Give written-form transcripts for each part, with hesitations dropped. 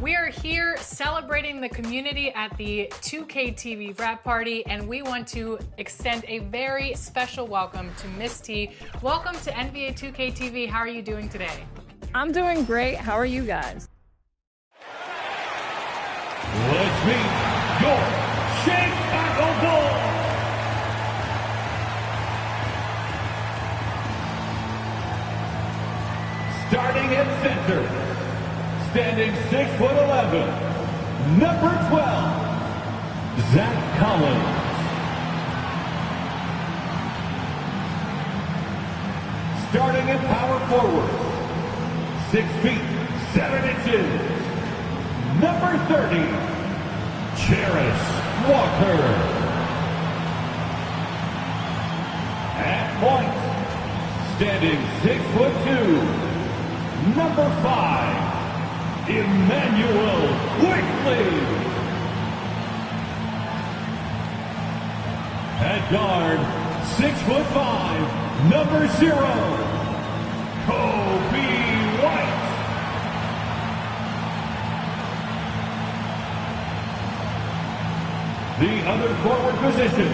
We are here celebrating the community at the 2K TV wrap party, and we want to extend a very special welcome to Miss T. Welcome to NBA 2K TV. How are you doing today? I'm doing great. How are you guys? Let's meet your Chicago Bulls. Starting at center, standing 6'11", number 12, Zach Collins. Starting at power forward, 6 feet 7 inches, number 30, Jarace Walker. At point, standing 6'2", number 5, Immanuel Quickley. At guard, 6'5", number 0, Kobe White. The other forward position,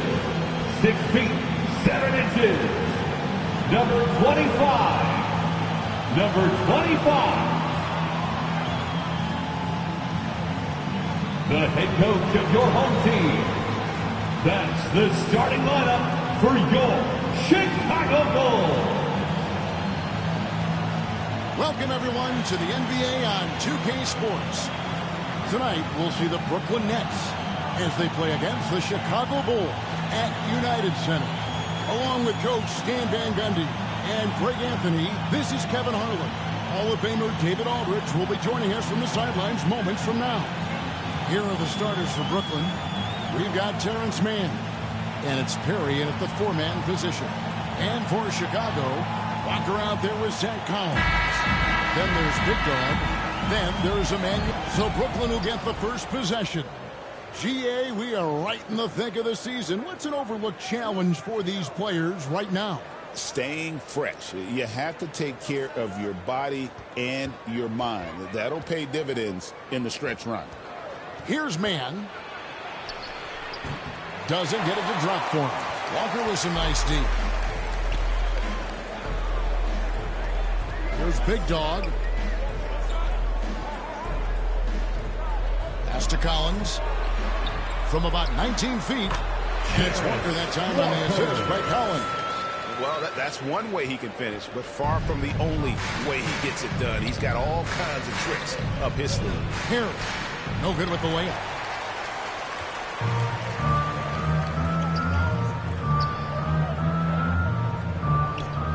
6 feet 7 inches, number 25. Number 25, the head coach of your home team. That's the starting lineup for your Chicago Bulls. Welcome, everyone, to the NBA on 2K Sports. Tonight, we'll see the Brooklyn Nets as they play against the Chicago Bulls at United Center. Along with Coach Stan Van Gundy and Greg Anthony, this is Kevin Harlan. Hall of Famer David Aldridge will be joining us from the sidelines moments from now. Here are the starters for Brooklyn. We've got Terrence Mann, and it's Perry in at the 4-man position. And for Chicago, Walker out there with Zach Collins. Then there's Big Dog. Then there's Immanuel. So Brooklyn will get the first possession. GA, we are right in the thick of the season. What's an overlooked challenge for these players right now? Staying fresh. You have to take care of your body and your mind. That'll pay dividends in the stretch run. Here's Mann. Doesn't get it to drop for him. Walker with some nice D. Here's Big Dog. Pass to Collins. From about 19 feet. It's Walker that time on the assist by Collins. Well, that's one way he can finish, but far from the only way he gets it done. He's got all kinds of tricks up his sleeve. Here, no good with the layup.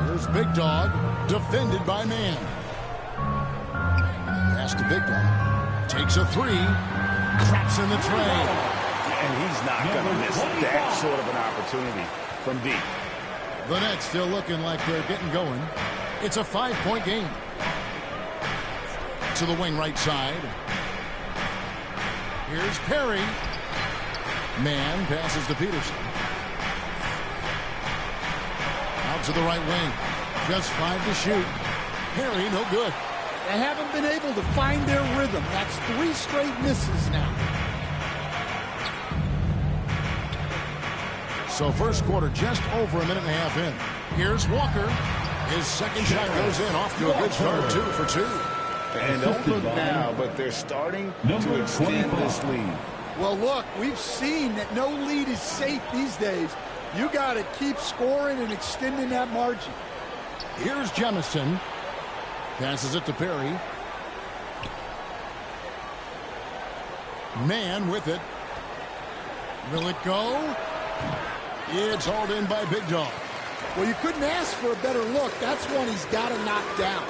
Here's Big Dog, defended by Mann. Pass to Big Dog. Takes a three. Traps in the tray. And he's not going to miss that sort of an opportunity from deep. The Nets still looking like they're getting going. It's a 5-point game. To the wing right side. Here's Perry. Mann passes to Peterson. Out to the right wing. Just 5 to shoot. Perry, no good. They haven't been able to find their rhythm. That's 3 straight misses now. So first quarter just over a minute and a half in. Here's Walker. His second shot goes in, off to a good start, 2 for 2. And don't look now, but they're starting to extend this lead. Well, look, we've seen that no lead is safe these days. You got to keep scoring and extending that margin. Here's Jemison. Passes it to Perry. Mann with it. Will it go? It's hauled in by Big Dog. Well, you couldn't ask for a better look. That's one he's got to knock down.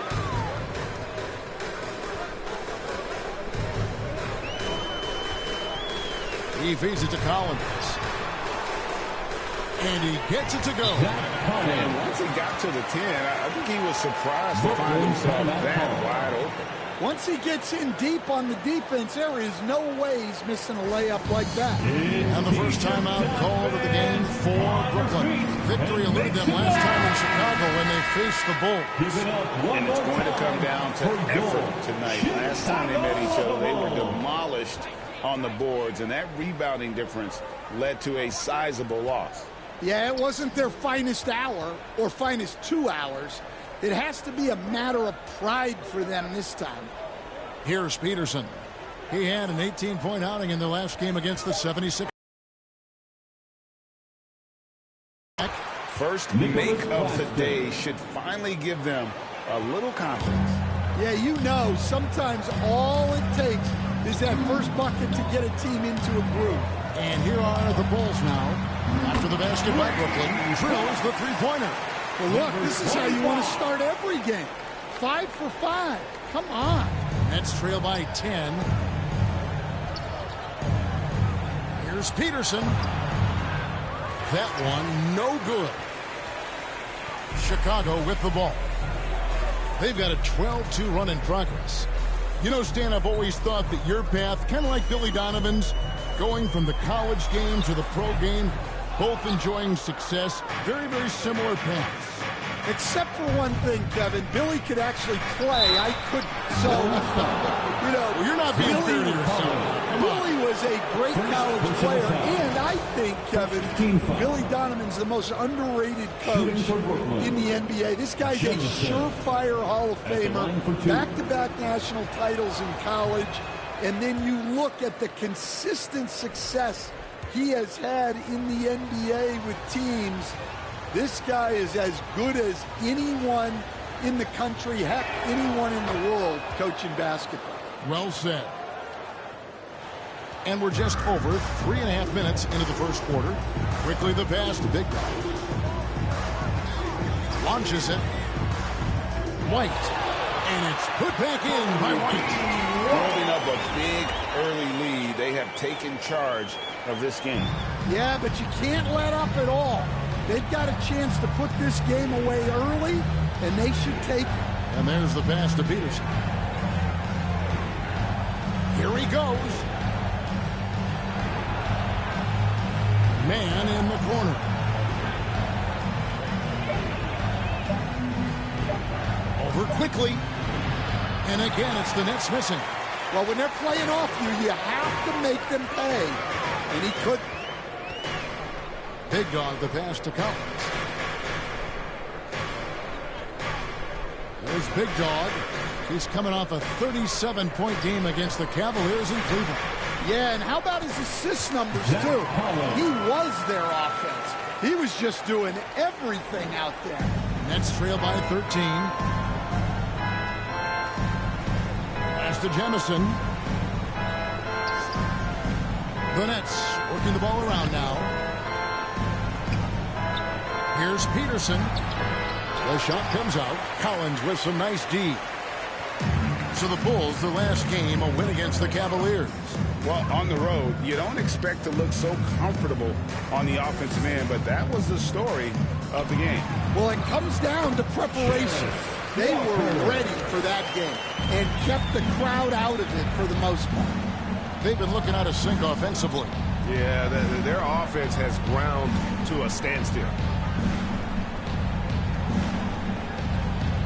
He feeds it to Collins. And he gets it to go. And once he got to the 10, I think he was surprised to find himself that wide open. Once he gets in deep on the defense, there is no way he's missing a layup like that. And the first timeout called of the game for Brooklyn. Victory eluded them last time in Chicago when they faced the Bulls. And it's going to come down to effort tonight. Last time they met each other, they were demolished on the boards, and that rebounding difference led to a sizable loss. Yeah, it wasn't their finest hour or finest 2 hours. It has to be a matter of pride for them this time. Here's Peterson. He had an 18-point outing in the last game against the 76ers. First make of the day should finally give them a little confidence. Yeah, you know, sometimes all it takes is that first bucket to get a team into a groove. And here are the Bulls now. After the basket by Brooklyn, drills the three-pointer. Well, look, this is how you want to start every game. 5 for 5. Come on. Nets trail by 10. Here's Peterson. That one, no good. Chicago with the ball. They've got a 12-2 run in progress. You know, Stan, I've always thought that your path, kind of like Billy Donovan's, going from the college game to the pro game, both enjoying success, very, very similar paths. Except for one thing, Kevin. Billy could actually play. I couldn't. So, you know, well, you're not being fair to yourself. Billy was a great college player, and I think, Kevin, Billy Donovan's the most underrated coach in the NBA. This guy's a surefire Hall of Famer, back-to-back national titles in college, and then you look at the consistent success he has had in the NBA with teams. This guy is as good as anyone in the country, heck, anyone in the world coaching basketball. Well said. And we're just over 3.5 minutes into the first quarter. Quickly the pass to Big Dog. Launches it. White. And it's put back in by White. Building up a big early lead. They have taken charge of this game. Yeah, but you can't let up at all. They've got a chance to put this game away early, and they should take it. And there's the pass to Peterson. Here he goes. Man in the corner. Over quickly. And again, it's the Nets missing. Well, when they're playing off you have to make them pay. And he couldn't. Big Dog, the pass to Collins. There's Big Dog. He's coming off a 37-point game against the Cavaliers in Cleveland. Yeah, and how about his assist numbers, too? He was their offense. He was just doing everything out there. Nets trail by 13. Pass to Jamison. The Nets working the ball around now. Here's Peterson. The shot comes out. Collins with some nice D. So the Bulls, the last game, a win against the Cavaliers. Well, on the road, you don't expect to look so comfortable on the offensive end, but that was the story of the game. Well, it comes down to preparation. They were ready for that game and kept the crowd out of it for the most part. They've been looking out of sync offensively. Yeah, their offense has ground to a standstill.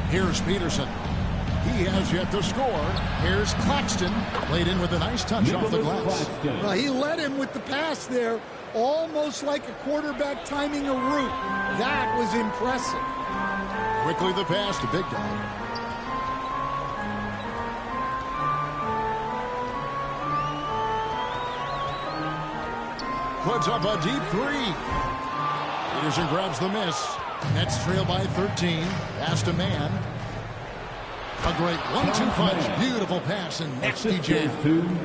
Here's Peterson. He has yet to score. Here's Claxton. Played in with a nice touch off the glass. Well, he led him with the pass there, almost like a quarterback timing a route. That was impressive. Quickly the pass to Big Dog. Puts up a deep three. Peterson grabs the miss. Nets trail by 13. Pass to Man. A great 1-2 punch. Beautiful pass and nasty jam.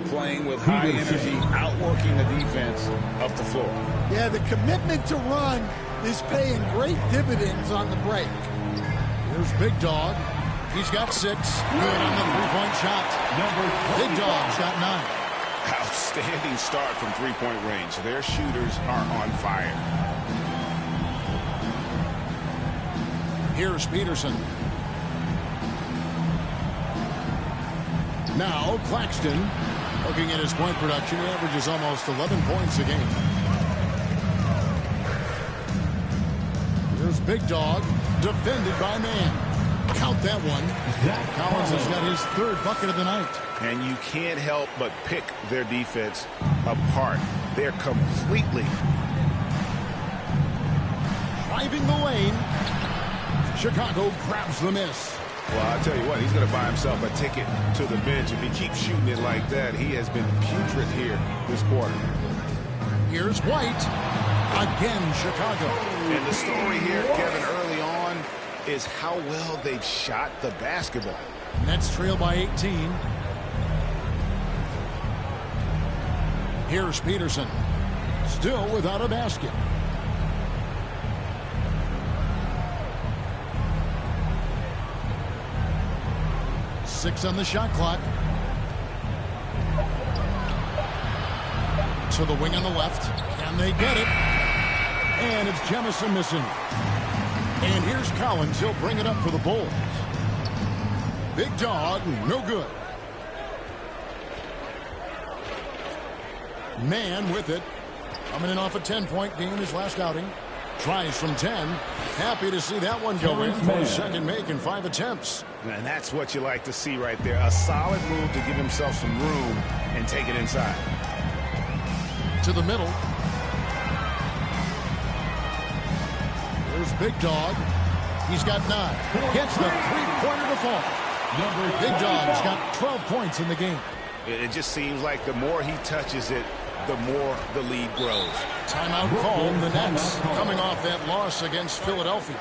Playing with high energy, outworking the defense up the floor. Yeah, the commitment to run is paying great dividends on the break. Here's Big Dog. He's got 6. Good on the three-point shot. Big Dog shot 9. Outstanding start from three-point range. Their shooters are on fire. Here's Peterson. Now Claxton, looking at his point production, he averages almost 11 points a game. Here's Big Dog, defended by Man. Count that one. Collins has got his third bucket of the night. And you can't help but pick their defense apart. They're completely driving the lane. Chicago grabs the miss. Well, I'll tell you what, he's going to buy himself a ticket to the bench. If he keeps shooting it like that, he has been putrid here this quarter. Here's White. Again, Chicago. And the story here, Kevin, early on, is how well they've shot the basketball. Nets trail by 18. Here's Peterson. Still without a basket. Six on the shot clock. To the wing on the left. Can they get it? And it's Jemison missing. And here's Collins. He'll bring it up for the Bulls. Big Dog, no good. Man with it. Coming in off a 10-point game his last outing. Tries from 10. Happy to see that one go in for his second make in 5 attempts. And that's what you like to see right there. A solid move to give himself some room and take it inside. To the middle. There's Big Dog. He's got 9. Gets the three-pointer to fall. Big Dog's got 12 points in the game. It just seems like the more he touches it, the more the lead grows. Timeout called. The Nets coming off that loss against Philadelphia.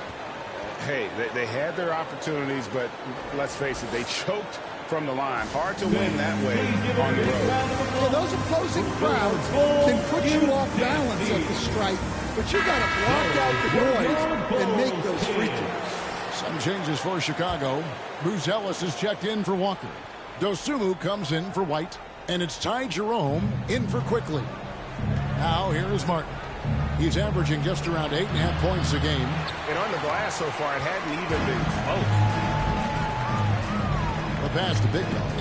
Hey, they had their opportunities, but let's face it, they choked from the line. Hard to win that way on the road. Yeah, those opposing crowds can put you off balance at the stripe, but you got to block out the noise and make those free throws. Some changes for Chicago. Bruce Ellis is checked in for Walker. Dosunmu comes in for White. And it's Ty Jerome in for Quickly. Now here is Martin. He's averaging just around 8.5 points a game. And on the glass so far, it hadn't even been close. The pass to Big Dog.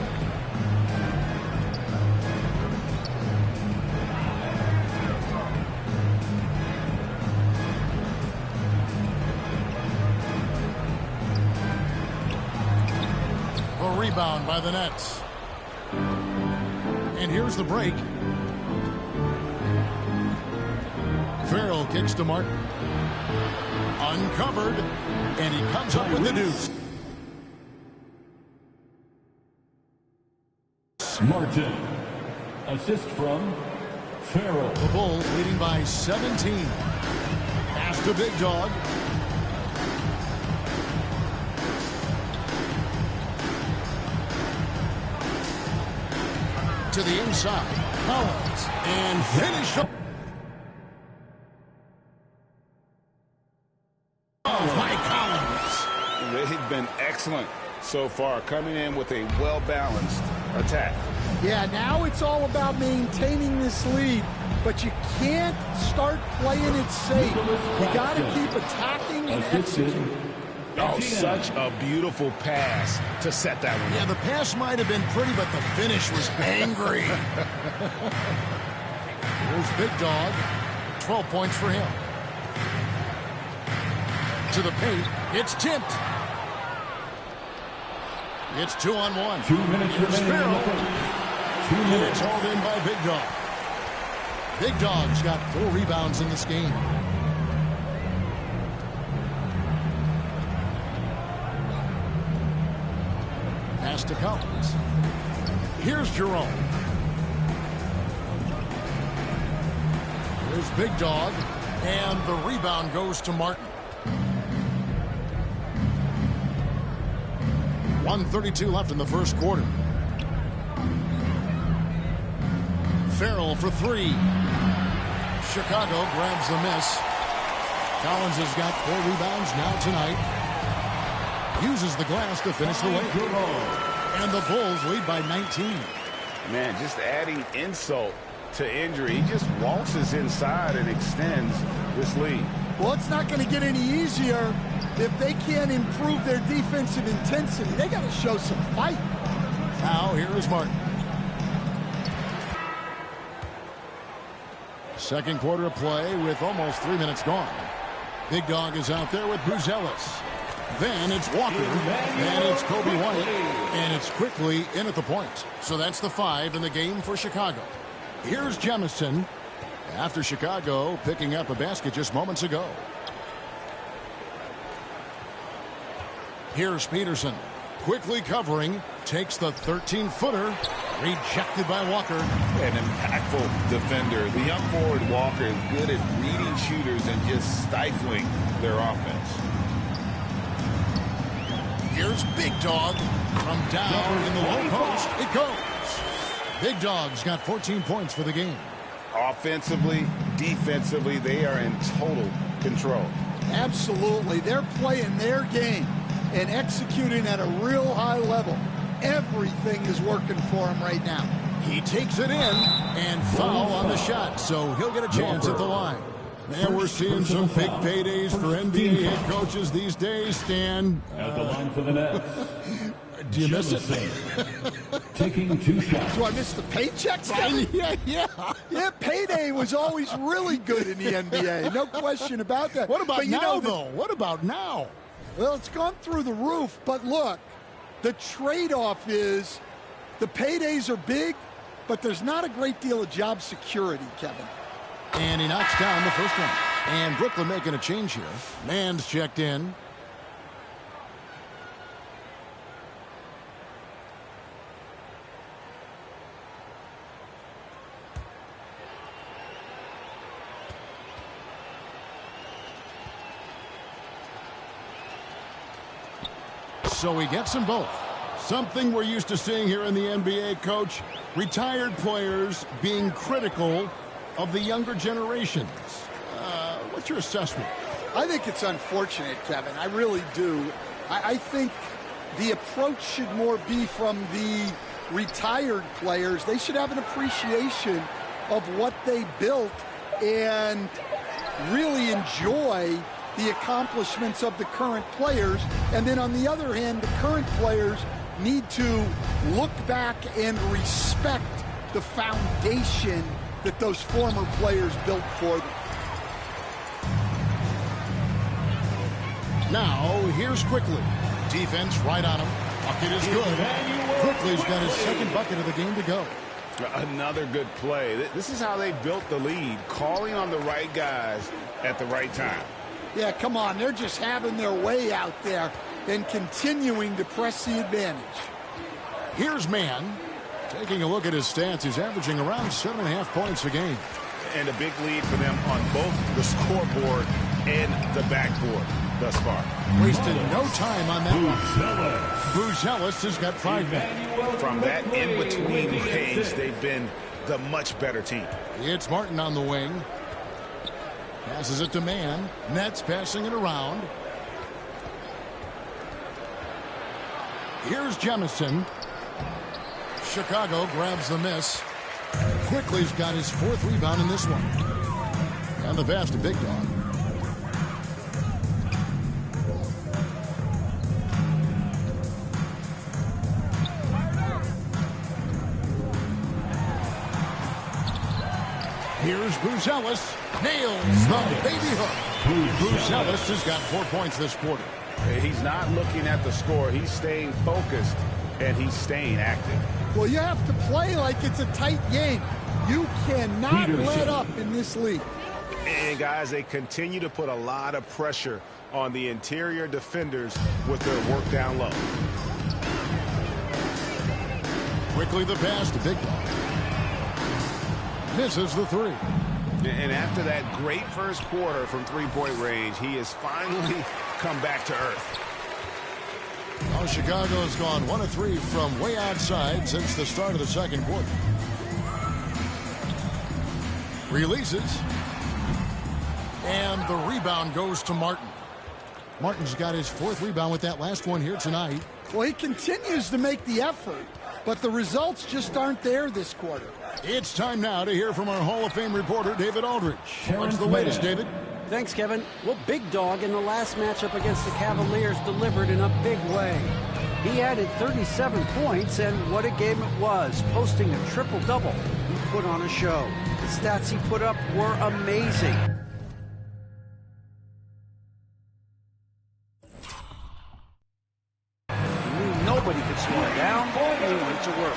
A rebound by the Nets. And here's the break. Farrell kicks to Martin. Uncovered. And he comes up with the deuce. Martin. Assist from Farrell. The Bulls leading by 17. Pass to Big Dog. To the inside. Collins. And finish up. By Collins. They've been excellent so far, coming in with a well-balanced attack. Yeah, now it's all about maintaining this lead, but you can't start playing it safe. You got to keep attacking and executing. Oh, such a beautiful pass to set that one. Yeah, the pass might have been pretty, but the finish was angry. Here's Big Dog. 12 points for him. To the paint. It's tipped. It's 2-on-1. 2 minutes remaining in the first. 2 minutes. It's hauled in by Big Dog. Big Dog's got 4 rebounds in this game. Pass to Collins. Here's Jerome. Here's Big Dog. And the rebound goes to Martin. 1:32 left in the first quarter. Farrell for 3. Chicago grabs the miss. Collins has got 4 rebounds now tonight. Uses the glass to finish the lead. And the Bulls lead by 19. Man, just adding insult to injury. He just waltzes inside and extends this lead. Well, it's not going to get any easier if they can't improve their defensive intensity. They got to show some fight. Now here is Martin. Second quarter of play with almost 3 minutes gone. Big Dog is out there with Buzelis. Then it's Walker. Then it's Kobe White. And it's quickly in at the point. So that's the 5 in the game for Chicago. Here's Jemison after Chicago picking up a basket just moments ago. Here's Peterson. Quickly covering. Takes the 13-footer. Rejected by Walker. An impactful defender. The young forward Walker is good at reading shooters and just stifling their offense. Here's Big Dog from down in the low post. It goes. Big Dog's got 14 points for the game. Offensively, defensively, they are in total control. Absolutely. They're playing their game and executing at a real high level. Everything is working for him right now. He takes it in and foul on the shot, so he'll get a chance at the line. Man, we're seeing some big paydays for NBA head coaches these days, Stan. At the line for the Nets. Do you miss it? Taking 2 shots. Do I miss the paychecks, Kevin? Yeah, payday was always really good in the NBA. No question about that. What about but now, though? What about now? Well, it's gone through the roof, but look, the trade-off is the paydays are big, but there's not a great deal of job security, Kevin. And he knocks down the first one. And Brooklyn making a change here. Mann's checked in. So he gets them both. Something we're used to seeing here in the NBA, Coach. Retired players being critical of the younger generations. What's your assessment? I think it's unfortunate, Kevin. I really do. I think the approach should more be from the retired players. They should have an appreciation of what they built and really enjoy the accomplishments of the current players. And then on the other hand, the current players need to look back and respect the foundation that those former players built for them. Now, here's Quickly. Defense right on him. Bucket is good. Quickly's got his second bucket of the game to go. Another good play. This is how they built the lead, calling on the right guys at the right time. Yeah, come on. They're just having their way out there and continuing to press the advantage. Here's Mann. Taking a look at his stats, he's averaging around 7.5 points a game. And a big lead for them on both the scoreboard and the backboard thus far. Wasted no time on that one. Buzelis has got 5 men. From that in-between range, they've been the much better team. It's Martin on the wing. Passes it to Mann. Nets passing it around. Here's Jemison. Chicago grabs the miss. Quickly's got his 4th rebound in this one. And the pass to Big Dog. Here's Buzelis. Nails the baby hook. Buzelis has got 4 points this quarter. He's not looking at the score. He's staying focused, and he's staying active. Well, you have to play like it's a tight game. You cannot let up in this league. And, guys, they continue to put a lot of pressure on the interior defenders with their work down low. Quickly the pass to Big Dog. Misses the 3. And after that great first quarter from three-point range, he has finally come back to earth. Well, Chicago's gone 1 of 3 from way outside since the start of the second quarter. Releases. And the rebound goes to Martin. Martin's got his 4th rebound with that last one here tonight. Well, he continues to make the effort, but the results just aren't there this quarter. It's time now to hear from our Hall of Fame reporter, David Aldridge. What's the latest, David? Thanks, Kevin. Well, Big Dog in the last matchup against the Cavaliers delivered in a big way. He added 37 points, and what a game it was, posting a triple-double. He put on a show. The stats he put up were amazing. Nobody could slow him down. He went to work.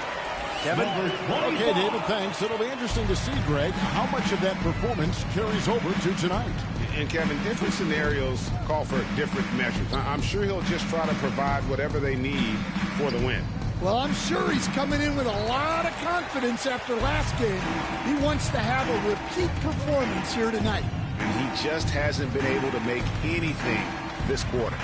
Kevin? Okay, David, thanks. It'll be interesting to see, Greg, how much of that performance carries over to tonight. And, Kevin, different scenarios call for different measures. I'm sure he'll just try to provide whatever they need for the win. Well, I'm sure he's coming in with a lot of confidence after last game. He wants to have a repeat performance here tonight. And he just hasn't been able to make anything this quarter.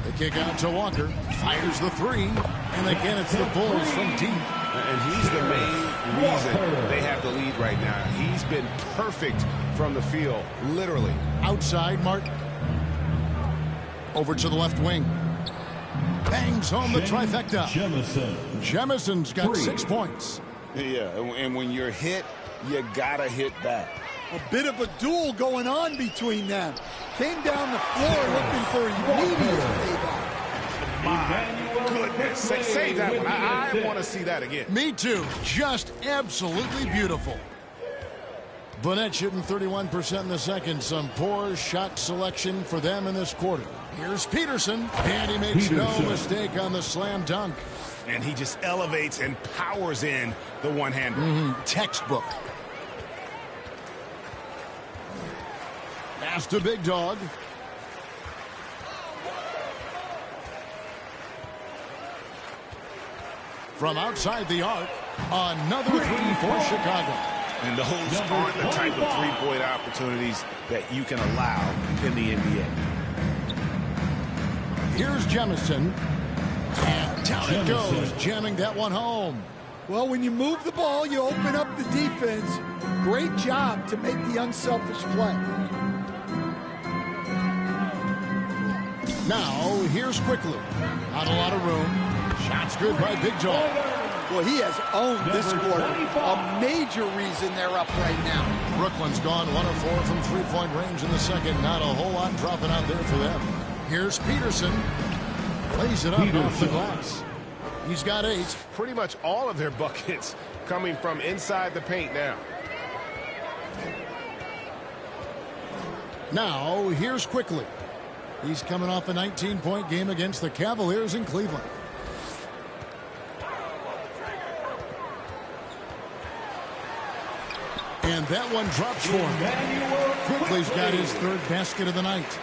The kick out to Walker. Fires the three. And again, it's the Bulls from deep. And he's the main reason they have the lead right now. He's been perfect from the field, literally. Outside, Martin. Over to the left wing. Bangs home the trifecta. Jemison's got 6 points. Yeah, and when you're hit, you gotta hit back. A bit of a duel going on between them. Came down the floor looking for immediate payback. My goodness. Save that one. I want to see that again. Me too. Just absolutely beautiful. Burnett shooting 31% in the second. Some poor shot selection for them in this quarter. Here's Peterson. And he makes no mistake on the slam dunk. And he just elevates and powers in the one-hander. Textbook. Pass to Big Dog. From outside the arc, another three for Chicago. And those aren't the type of three-point opportunities that you can allow in the NBA. Here's Jemison. And down it goes, jamming that one home. Well, when you move the ball, you open up the defense. Great job to make the unselfish play. Now, here's Quickly. Not a lot of room. Shots good by Big Dog. Well, he has owned this quarter. A major reason they're up right now. Brooklyn's gone 1 of 4 from three-point range in the second. Not a whole lot dropping out there for them. Here's Peterson. Lays it up off the glass. He's got 8. Pretty much all of their buckets coming from inside the paint now. Now, here's Quickly. He's coming off a 19-point game against the Cavaliers in Cleveland. And that one drops for him. Quickly's got his third basket of the night.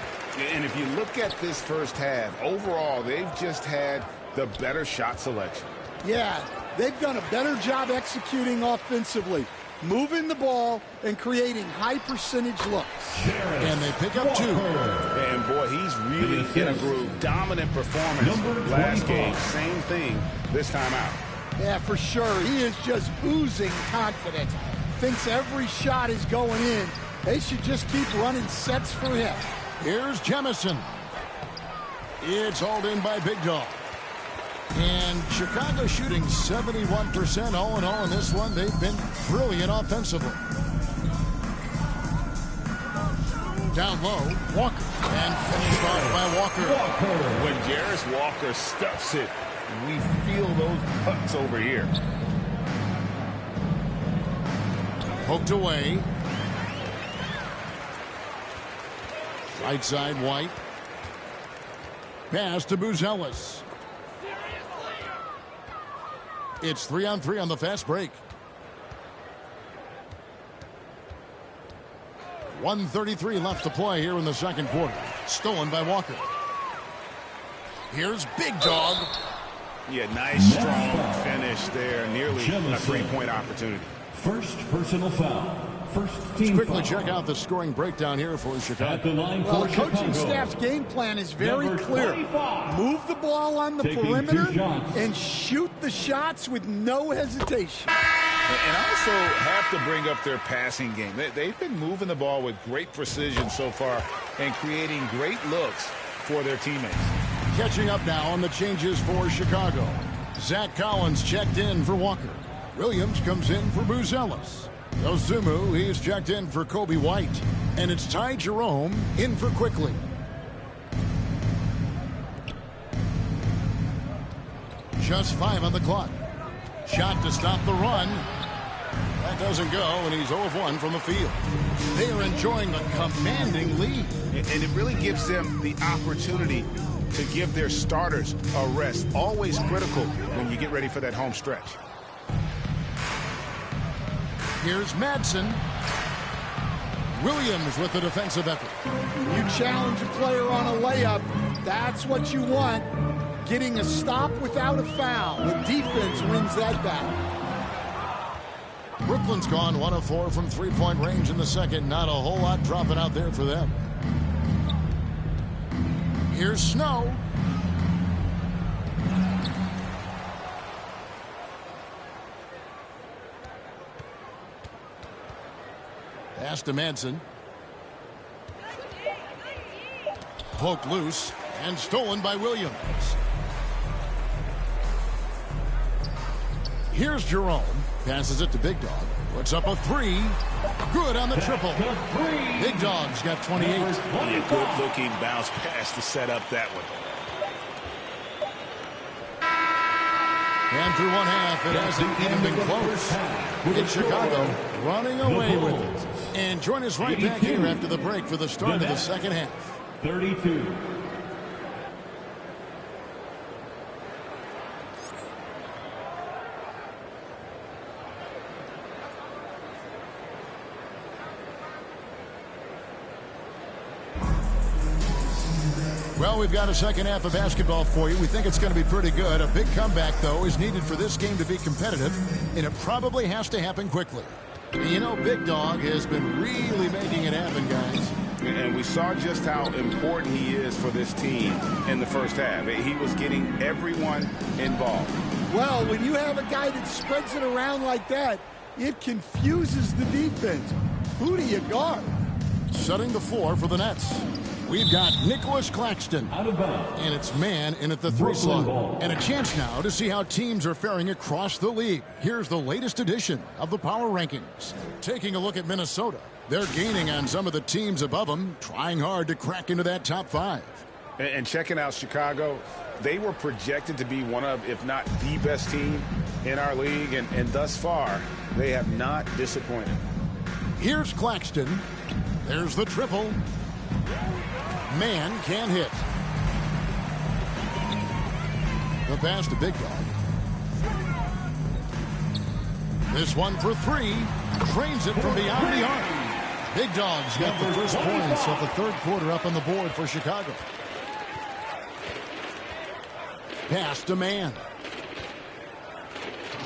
And if you look at this first half, overall, they've just had the better shot selection. Yeah, they've done a better job executing offensively, moving the ball and creating high-percentage looks. And they pick up 2. And, boy, he's really in a groove. Dominant performance last game. Same thing this time out. Yeah, for sure. He is just oozing confidence. Thinks every shot is going in. They should just keep running sets for him. Here's Jemison. It's hauled in by Big Dog. And Chicago shooting 71% all in all in this one. They've been brilliant offensively. Down low, Walker. And finished off by Walker. When Jarris Walker stuffs it, we feel those putts over here. Poked away. Right side, White. Pass to Buzelis. It's 3-on-3 on the fast break. 1:33 left to play here in the second quarter. Stolen by Walker. Here's Big Dog. Yeah, nice, strong finish there. Nearly a three-point opportunity. First personal foul. First team Let's quickly foul. check out the scoring breakdown here for Chicago. Well, the coaching staff's game plan is very clear. Move the ball on the perimeter and shoot the shots with no hesitation. And also have to bring up their passing game. They've been moving the ball with great precision so far and creating great looks for their teammates. Catching up now on the changes for Chicago. Zach Collins checked in for Walker. Williams comes in for Buzelis. Ozumu, he's checked in for Kobe White. And it's Ty Jerome in for Quickly. Just 5 on the clock. Shot to stop the run. That doesn't go, and he's 0 of 1 from the field. They are enjoying a commanding lead. And it really gives them the opportunity to give their starters a rest. Always critical when you get ready for that home stretch. Here's Madsen. Williams with the defensive effort. You challenge a player on a layup, that's what you want. Getting a stop without a foul. The defense wins that battle. Brooklyn's gone 1 of 4 from three-point range in the second. Not a whole lot dropping out there for them. Here's Snow. Pass to Madsen. Poked loose and stolen by Williams. Here's Jerome. Passes it to Big Dog. Puts up a 3. Good on the triple. Big Dog's got 28. A good-looking bounce pass to set up that one. And through one half, it hasn't even been close. It's Chicago running away with it. And join us right back here after the break for the start of the second half. 32. Well, we've got a second half of basketball for you. We think it's going to be pretty good. A big comeback, though, is needed for this game to be competitive, and it probably has to happen quickly. You know, Big Dog has been really making it happen, guys. And we saw just how important he is for this team in the first half. He was getting everyone involved. Well, when you have a guy that spreads it around like that, it confuses the defense. Who do you guard? Setting the floor for the Nets. We've got Nicholas Claxton. Out of bounds. And it's man in at the 3 slot. And a chance now to see how teams are faring across the league. Here's the latest edition of the Power Rankings. Taking a look at Minnesota. They're gaining on some of the teams above them, trying hard to crack into that top 5. And checking out Chicago, they were projected to be one of, if not the best team in our league. And thus far, they have not disappointed. Here's Claxton. There's the triple. Man can't hit. The pass to Big Dog. This one for 3. Drains it from beyond the arc. Big Dog's got the first points of the third quarter up on the board for Chicago. Pass to Man.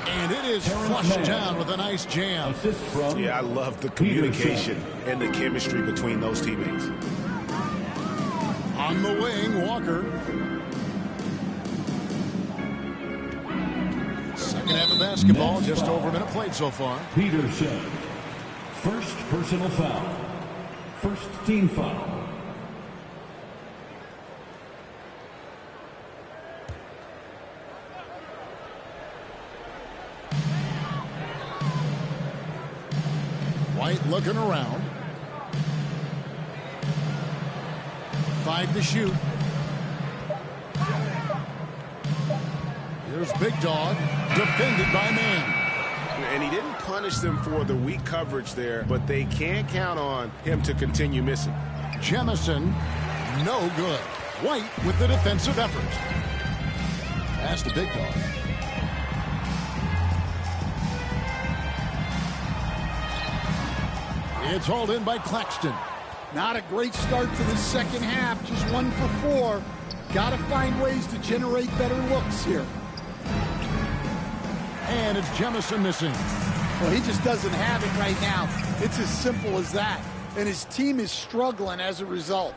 And it is flushed down with a nice jam. Yeah, I love the communication and the chemistry between those teammates. On the wing, Walker. Second half of basketball, just over a minute played so far. Peterson. First personal foul. First team foul. White looking around. 5 to shoot. Here's Big Dog, defended by Man. And he didn't punish them for the weak coverage there, but they can't count on him to continue missing. Jemison, no good. White with the defensive effort. Pass to Big Dog. It's hauled in by Claxton. Not a great start to the second half, just 1 for 4. Got to find ways to generate better looks here. And it's Jemison missing. Well, he just doesn't have it right now. It's as simple as that. And his team is struggling as a result.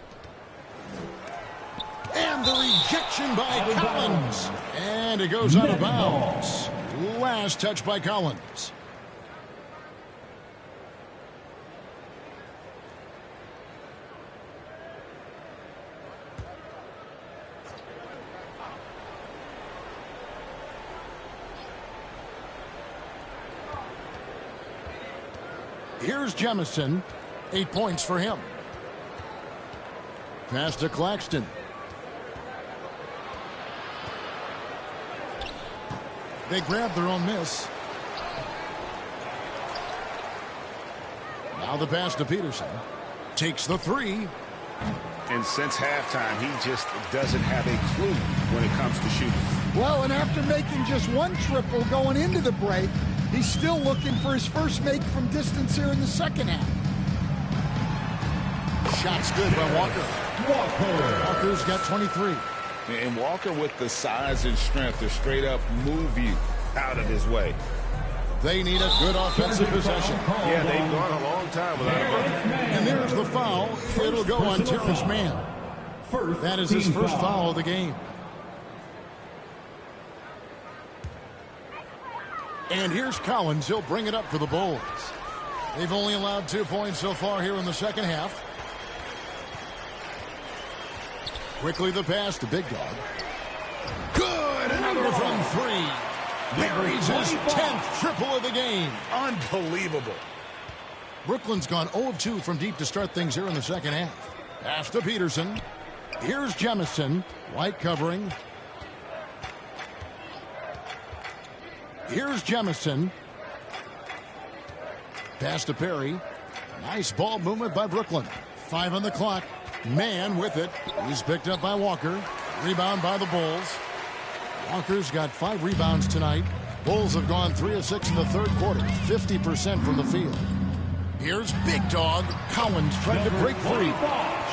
And the rejection by Collins. And it goes out of bounds. Last touch by Collins. Here's Jemison. 8 points for him. Pass to Claxton. They grab their own miss. Now the pass to Peterson. Takes the three. And since halftime, he just doesn't have a clue when it comes to shooting. Well, and after making just one triple going into the break, he's still looking for his first make from distance here in the second half. Shot's good by Walker. Walker's got 23. And Walker, with the size and strength to straight up move you out of his way. They need a good offensive possession. Yeah, they've gone a long time without a bucket. And there's the foul. It'll go on Terrence Mann. That is his first foul of the game. And here's Collins. He'll bring it up for the Bulls. They've only allowed 2 points so far here in the second half. Quickly the pass to Big Dog. Good! Another from three. Buries his 10th triple of the game. Unbelievable. Brooklyn's gone 0 of 2 from deep to start things here in the second half. Pass to Peterson. Here's Jemison. White covering. Here's Jemison. Pass to Perry. Nice ball movement by Brooklyn. 5 on the clock. Mann with it. He's picked up by Walker. Rebound by the Bulls. Walker's got 5 rebounds tonight. Bulls have gone 3 of 6 in the third quarter. 50% from the field. Here's Big Dog. Collins tried to break free.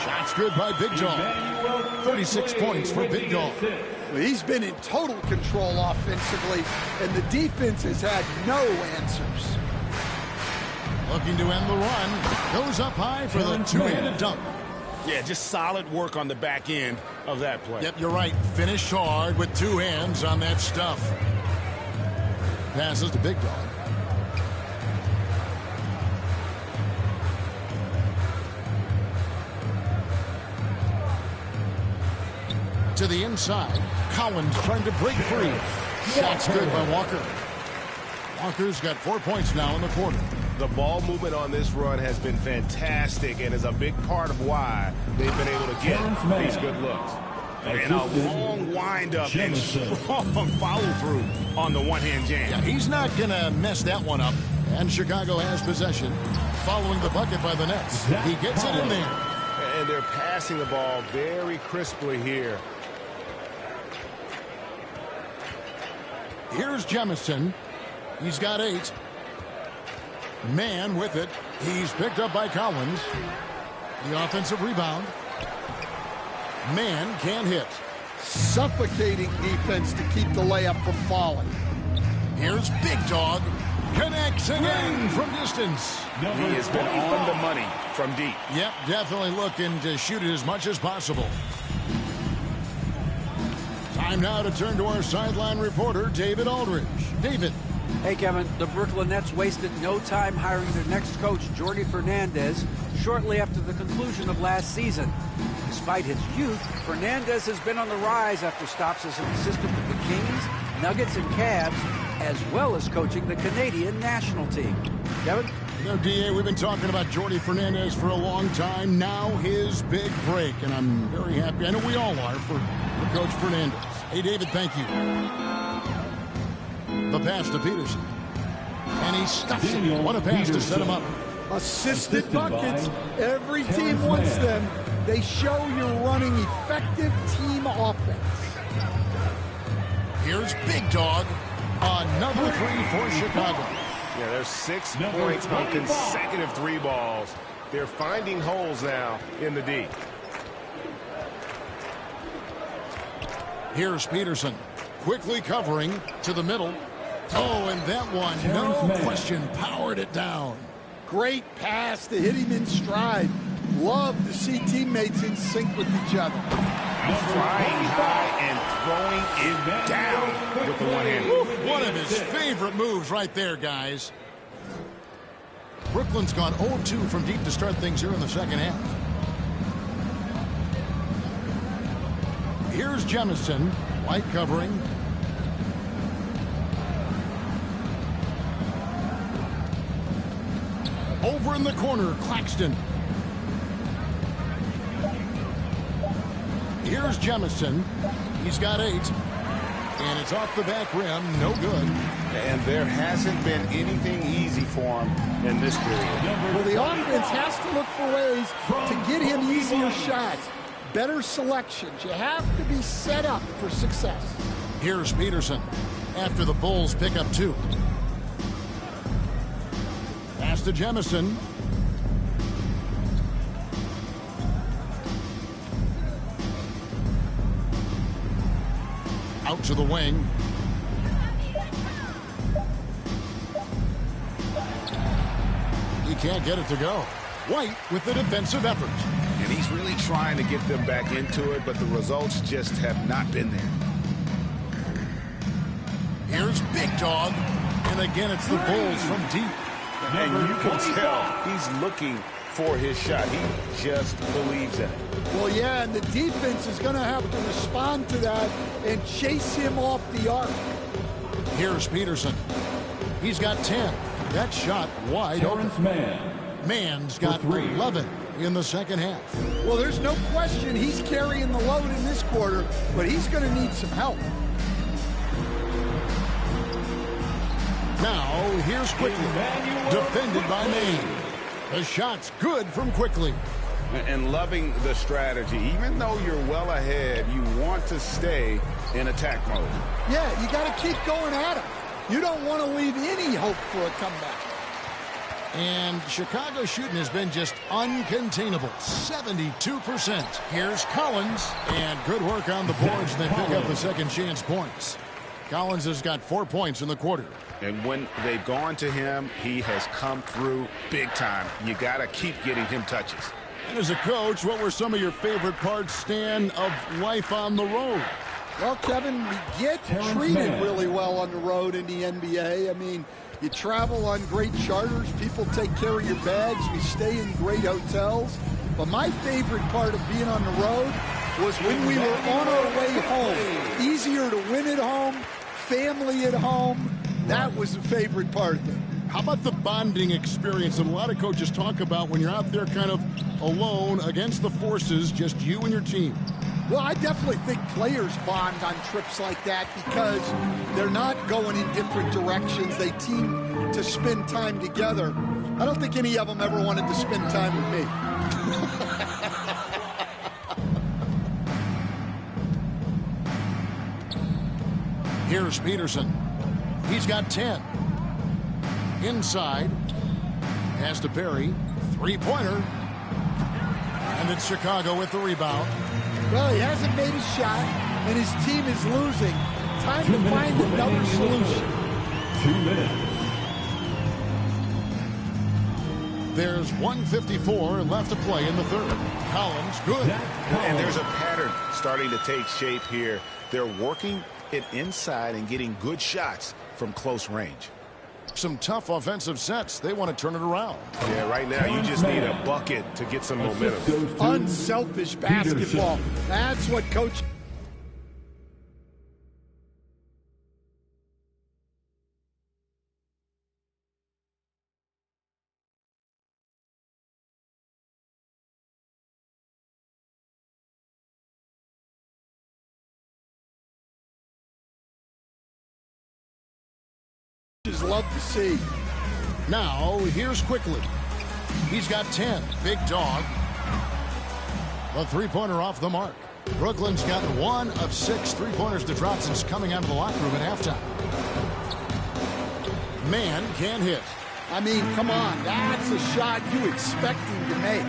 Shot's good by Big Dog. 36 points for Big Dog. Well, he's been in total control offensively, and the defense has had no answers. Looking to end the run. Goes up high for the two-handed dunk. Yeah, just solid work on the back end of that play. Yep, you're right. Finished hard with 2 hands on that stuff. Passes to Big Dog. To the inside. Collins trying to break free. Shot's good by Walker. Walker's got 4 points now in the quarter. The ball movement on this run has been fantastic and is a big part of why they've been able to get these good looks. And a long windup and strong follow-through on the one-hand jam. Yeah, he's not going to mess that one up. And Chicago has possession. Following the bucket by the Nets. He gets it in there. And they're passing the ball very crisply here. Here's Jemison. He's got 8. Mann with it. He's picked up by Collins. The offensive rebound. Mann can't hit. Suffocating defense to keep the layup from falling. Here's Big Dog. Connects again from distance. He has been on the money from deep. Yep, definitely looking to shoot it as much as possible. Time now to turn to our sideline reporter, David Aldridge. David. Hey, Kevin, the Brooklyn Nets wasted no time hiring their next coach, Jordi Fernandez, shortly after the conclusion of last season. Despite his youth, Fernandez has been on the rise after stops as an assistant with the Kings, Nuggets, and Cavs, as well as coaching the Canadian national team. Kevin? You know, D.A., we've been talking about Jordi Fernandez for a long time. Now his big break, and I'm very happy. I know we all are for Coach Fernandez. Hey, David, thank you. The pass to Peterson. And he stuffs it. What a pass to set him up. Assisted buckets. Every team wants them. They show you're running effective team offense. Here's Big Dog. Another 3 for Chicago. Yeah, there's 6 points on consecutive 3 balls. They're finding holes now in the D. Here's Peterson. Quickly covering to the middle. Oh, and that one, no question, powered it down. Great pass to hit him in stride. Love to see teammates in sync with each other. Flying high and throwing it down with the one hand. One of his favorite moves right there, guys. Brooklyn's gone 0 of 2 from deep to start things here in the second half. Here's Jemison. White covering. Over in the corner, Claxton. Here's Jemison. He's got 8. And it's off the back rim. No good. And there hasn't been anything easy for him in this period. Well, the offense has to look for ways to get him easier shots. Better selections. You have to be set up for success. Here's Peterson after the Bulls pick up 2. Pass to Jemison. Out to the wing. He can't get it to go. White with the defensive effort. And he's really trying to get them back into it, but the results just have not been there. Here's Big Dog. And again, it's the Bulls from deep. And you can tell he's looking for his shot. He just believes in it. Well, yeah, and the defense is going to have to respond to that and chase him off the arc. Here's Peterson. He's got 10. That shot wide open. Mann's got 11 in the second half. Well, there's no question he's carrying the load in this quarter, but he's going to need some help. Now, here's Quickly. Defended by Mann. The shot's good from Quickly. And loving the strategy. Even though you're well ahead, you want to stay in attack mode. Yeah, you got to keep going at him. You don't want to leave any hope for a comeback. And Chicago's shooting has been just uncontainable. 72%. Here's Collins. And good work on the boards. They pick up the second chance points. Collins has got 4 points in the quarter. And when they've gone to him, he has come through big time. You got to keep getting him touches. And as a coach, what were some of your favorite parts, Stan, of life on the road? Well, Kevin, we get treated really well on the road in the NBA. I mean, you travel on great charters. People take care of your bags. We stay in great hotels. But my favorite part of being on the road was when we were on our way home. Easier to win at home, family at home. That was the favorite part of it. How about the bonding experience that a lot of coaches talk about when you're out there kind of alone against the forces, just you and your team? Well, I definitely think players bond on trips like that because they're not going in different directions. They team to spend time together. I don't think any of them ever wanted to spend time with me. Here's Peterson. He's got 10. Inside. Pass to Perry. Three-pointer. And it's Chicago with the rebound. Well, he hasn't made a shot, and his team is losing. Time to find another solution. 2 minutes. There's 1:54 left to play in the third. Collins, good. And there's a pattern starting to take shape here. They're working it inside and getting good shots from close range. Some tough offensive sets. They want to turn it around. Yeah, right now you just need a bucket to get some momentum. Unselfish basketball. That's what Coach... love to see. Now, here's Quickly. He's got 10. Big Dog. A three-pointer off the mark. Brooklyn's got 1 of 6 three-pointers to drop since coming out of the locker room at halftime. Mann can't hit. I mean, come on. That's a shot you expect him to make.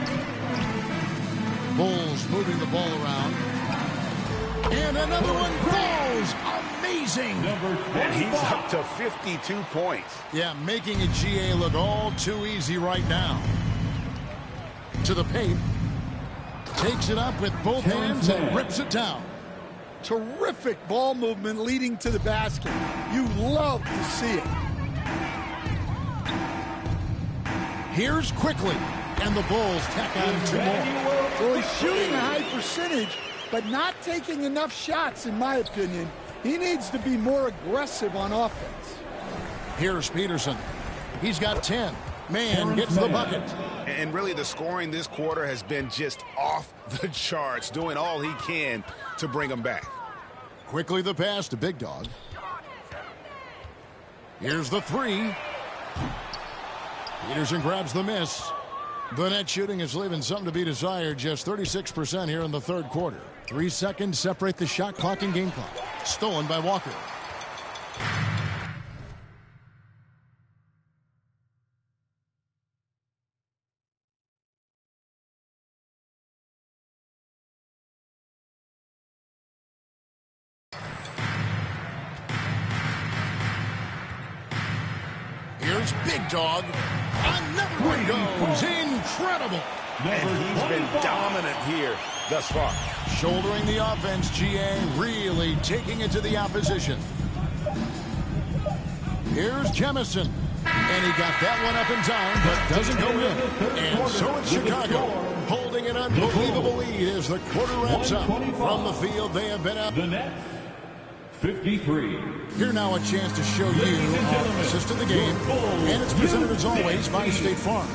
Bulls moving the ball around. And another one falls. Amazing. And he's up to 52 points. Yeah, making a GA look all too easy right now. To the paint. Takes it up with both hands and rips it down. Terrific ball movement leading to the basket. You love to see it. Here's Quickly. And the Bulls tack on 2 more. Well, he's shooting a high percentage, but not taking enough shots, in my opinion. He needs to be more aggressive on offense. Here's Peterson. He's got 10. Mann gets the bucket. And really the scoring this quarter has been just off the charts, doing all he can to bring them back. Quickly the pass to Big Dog. Here's the three. Peterson grabs the miss. The net shooting is leaving something to be desired. Just 36% here in the third quarter. 3 seconds separate the shot clock and game clock. Stolen by Walker. Here's Big Dog. Another one goes. Incredible. And he's been dominant here thus far. Shouldering the offense, GA really taking it to the opposition. Here's Jemison. And he got that one up in time, but doesn't go in. And so it's Chicago holding an unbelievable lead as the quarter wraps up. From the field, they have been up. The Nets, 53. Here now a chance to show you our assist of the game. And it's presented as always by State Farm.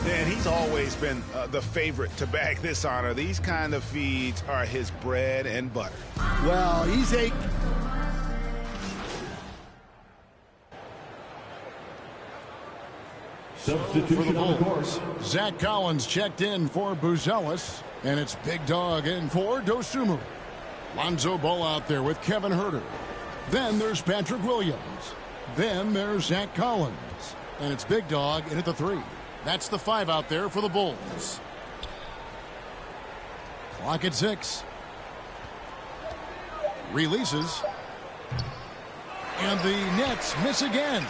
And he's always been the favorite to bag this honor. These kind of feeds are his bread and butter. Well, he's a... Substitution for the on the court. Bulls. Zach Collins checked in for Buzelis. And it's Big Dog in for Dosunmu. Lonzo Ball out there with Kevin Huerter. Then there's Patrick Williams. Then there's Zach Collins. And it's Big Dog in at the 3. That's the 5 out there for the Bulls. Clock at 6. Releases. And the Nets miss again.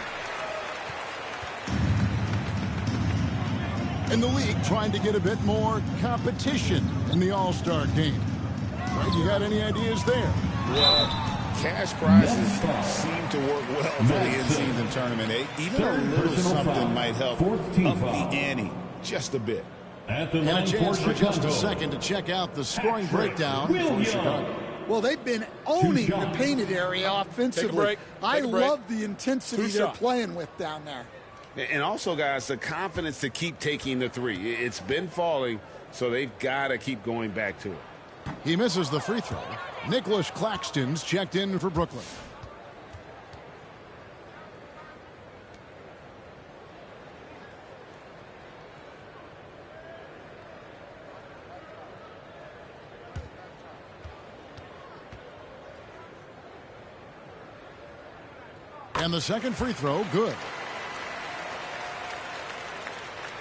And the league trying to get a bit more competition in the All-Star game. Right, you got any ideas there? Well, cash prizes seem to work well for the in-season tournament. Even a little something might help up the ante just a bit. And a chance for just a second to check out the scoring breakdown for Chicago. Well, they've been owning the painted area offensively. I love the intensity they're playing with down there. And also, guys, the confidence to keep taking the 3. It's been falling, so they've got to keep going back to it. He misses the free throw. Nicholas Claxton's checked in for Brooklyn. And the second free throw, good.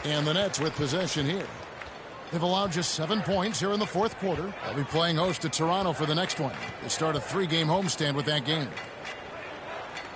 And the Nets with possession here. They've allowed just 7 points here in the fourth quarter. They'll be playing host to Toronto for the next one. They start a 3-game homestand with that game.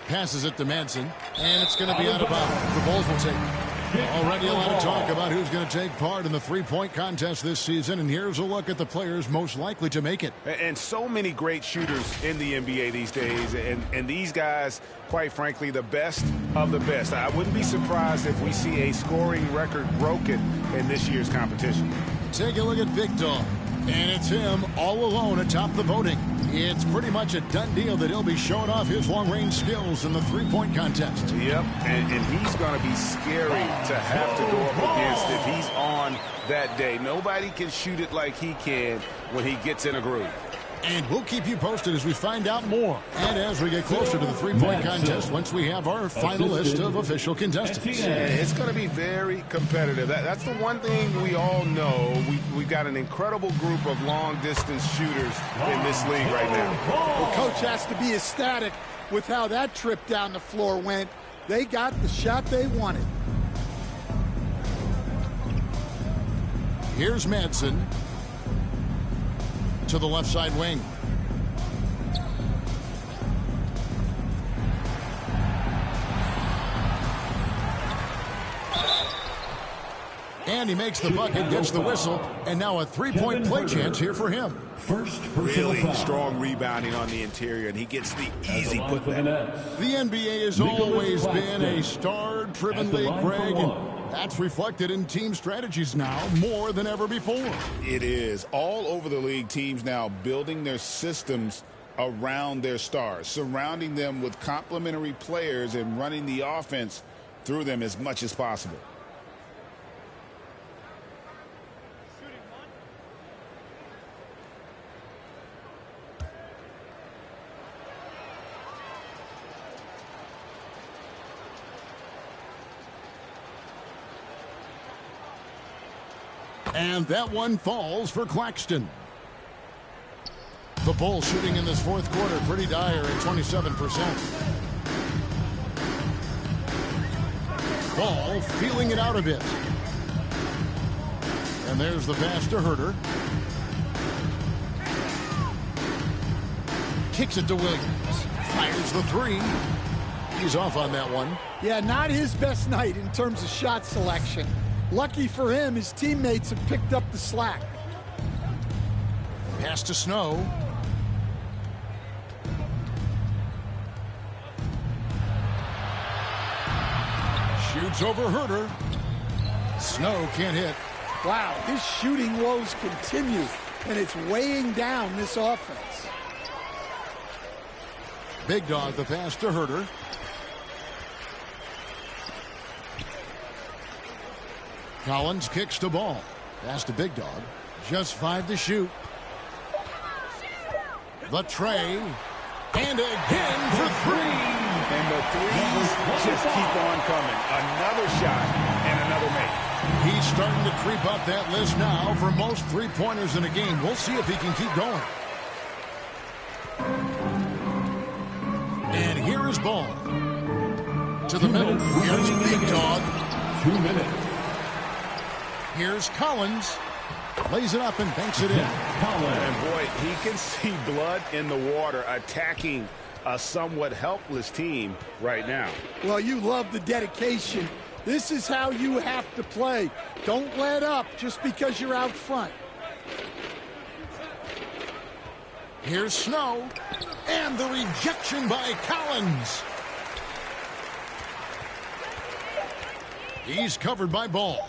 Passes it to Manson, and it's going to be out of bounds. The Bulls will take it. Already a lot of talk about who's going to take part in the three-point contest this season, and here's a look at the players most likely to make it. And so many great shooters in the NBA these days, and these guys, quite frankly, the best of the best. I wouldn't be surprised if we see a scoring record broken in this year's competition. Take a look at Big Dog, and it's him all alone atop the voting. It's pretty much a done deal that he'll be showing off his long-range skills in the three-point contest. Yep, and he's going to be scary to have to go up against if he's on that day. Nobody can shoot it like he can when he gets in a groove. And we'll keep you posted as we find out more. And as we get closer to the three-point contest, once we have our final list of official contestants. It's going to be very competitive. That's the one thing we all know. We've got an incredible group of long-distance shooters in this league right now. Well, Coach has to be ecstatic with how that trip down the floor went. They got the shot they wanted. Here's Madsen to the left side wing. And he makes the bucket, gets the whistle, and now a three-point play chance here for him. First really strong rebounding on the interior, and he gets the easy putback. The NBA has always been a star-driven league, Greg, and that's reflected in team strategies now more than ever before. It is. All over the league, teams now building their systems around their stars, surrounding them with complementary players and running the offense through them as much as possible. And that one falls for Claxton. The Bulls shooting in this fourth quarter pretty dire at 27%. Ball feeling it out a bit. And there's the pass to Herter. Kicks it to Williams. Fires the three. He's off on that one. Yeah, not his best night in terms of shot selection. Lucky for him, his teammates have picked up the slack. Pass to Snow. Shoots over Herter. Snow can't hit. Wow, his shooting woes continue, and it's weighing down this offense. Big Dog, the pass to Herter. Collins kicks the ball. Pass to Big Dog. Just 5 to shoot. The tray. And again for 3. And the threes just keep on coming. Another shot and another make. He's starting to creep up that list now for most three-pointers in a game. We'll see if he can keep going. And here is Ball. To the middle. Here's Big Dog. 2 minutes. Here's Collins. Lays it up and banks it in. And boy, he can see blood in the water attacking a somewhat helpless team right now. Well, you love the dedication. This is how you have to play. Don't let up just because you're out front. Here's Snow. And the rejection by Collins. He's covered by Ball.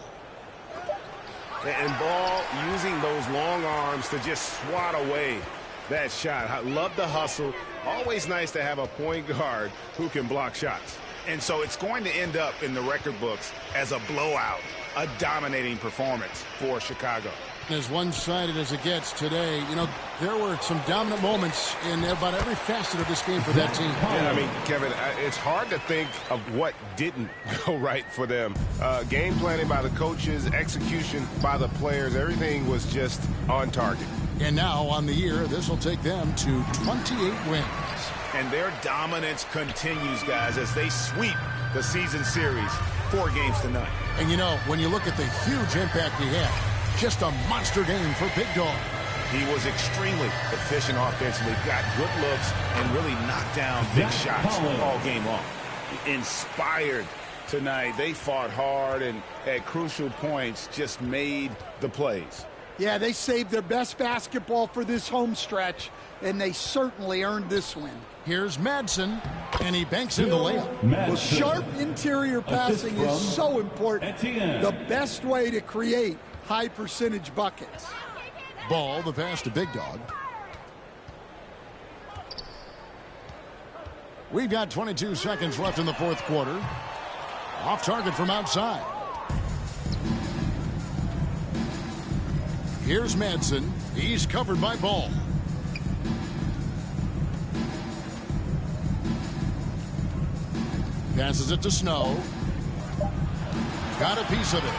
And Ball using those long arms to just swat away that shot. I love the hustle. Always nice to have a point guard who can block shots. And so it's going to end up in the record books as a blowout, a dominating performance for Chicago. As one-sided as it gets today, you know, there were some dominant moments in about every facet of this game for that team. Yeah, I mean, Kevin, it's hard to think of what didn't go right for them. Game planning by the coaches, execution by the players, everything was just on target. And now on the year, this will take them to 28 wins. And their dominance continues, guys, as they sweep the season series 4 games to none. And, you know, when you look at the huge impact he had, just a monster game for Big Dog. He was extremely efficient offensively, got good looks, and really knocked down big shots all game long. Inspired tonight. They fought hard and at crucial points just made the plays. Yeah, they saved their best basketball for this home stretch, and they certainly earned this win. Here's Madsen, and he banks in the layup. Well, sharp interior passing is so important. Etienne. The best way to create high percentage buckets. Ball, the pass to Big Dog. We've got 22 seconds left in the fourth quarter. Off target from outside. Here's Madsen. He's covered by Ball. Passes it to Snow. Got a piece of it.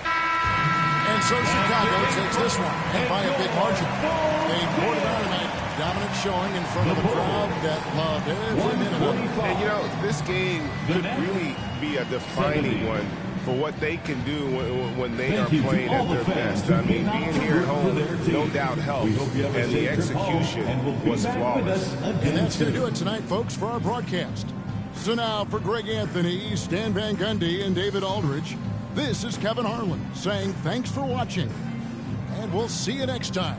And so Chicago takes this one, and by a big margin. They poured it out tonight. Dominant showing in front of a crowd that loved every minute of it. And, you know, this game could really be a defining one for what they can do when they are playing at their best. I mean, being here at home, no doubt helps, and the execution was flawless. And that's going to do it tonight, folks, for our broadcast. So now for Greg Anthony, Stan Van Gundy, and David Aldridge, this is Kevin Harlan saying thanks for watching, and we'll see you next time.